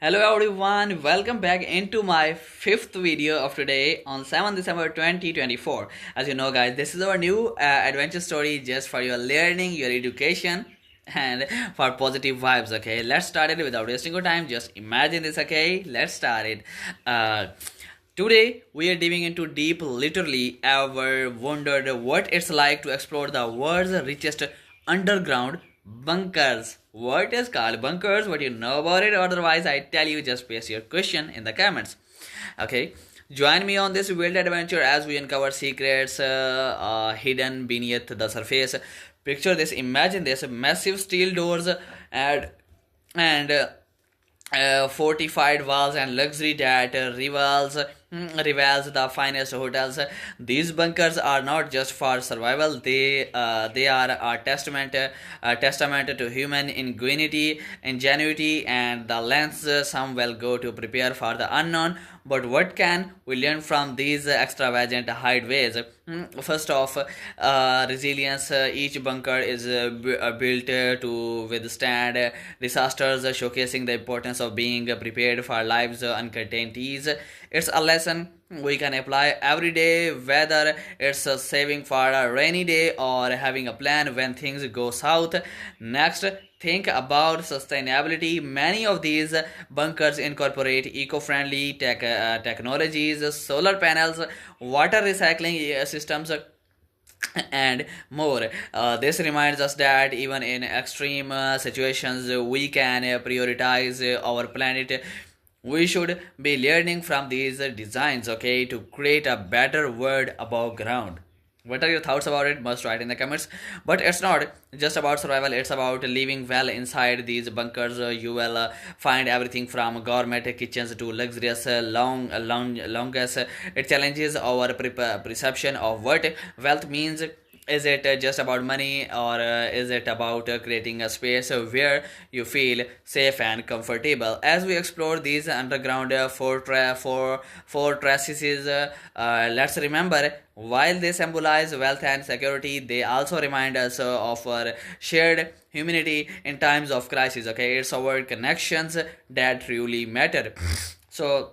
Hello everyone, welcome back into my fifth video of today on 7th December 2024. As you know guys, this is our new adventure story just for your learning, your education and for positive vibes. Okay, let's start it without wasting your time. Just imagine this. Okay, let's start it. Today we are diving into deep, literally ever wondered what it's like to explore the world's richest underground bunkers. What is called bunkers? What you know about it? Otherwise, I tell you, just paste your question in the comments. Okay, join me on this wild adventure as we uncover secrets hidden beneath the surface. Picture this, imagine this: massive steel doors and fortified walls and luxury that rivals the finest hotels. These bunkers are not just for survival; they are a testament to human ingenuity, and the lengths some will go to prepare for the unknown. But what can we learn from these extravagant hideaways? First off, resilience. Each bunker is built to withstand disasters, showcasing the importance of being prepared for life's uncertainties. It's a lesson we can apply every day, whether it's saving for a rainy day or having a plan when things go south. Next, think about sustainability. Many of these bunkers incorporate eco-friendly technologies, solar panels, water recycling systems, and more. This reminds us that even in extreme situations, we can prioritize our planet. We should be learning from these designs, okay, to create a better world above ground. What are your thoughts about it? Must write in the comments. But it's not just about survival, it's about living well inside these bunkers. You will find everything from gourmet kitchens to luxurious longest. It challenges our perception of what wealth means. Is it just about money, or is it about creating a space where you feel safe and comfortable? As we explore these underground fortresses, let's remember, while they symbolize wealth and security, they also remind us of our shared humanity in times of crisis. Okay, it's our connections that truly matter. So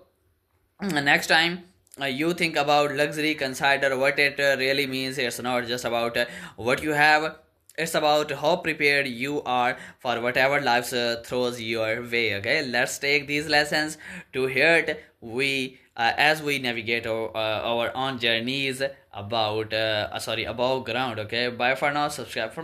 next time you think about luxury, consider what it really means. It's not just about what you have, it's about how prepared you are for whatever life throws your way. Okay, let's take these lessons to heart we as we navigate our own journeys above ground. Okay, bye for now, subscribe for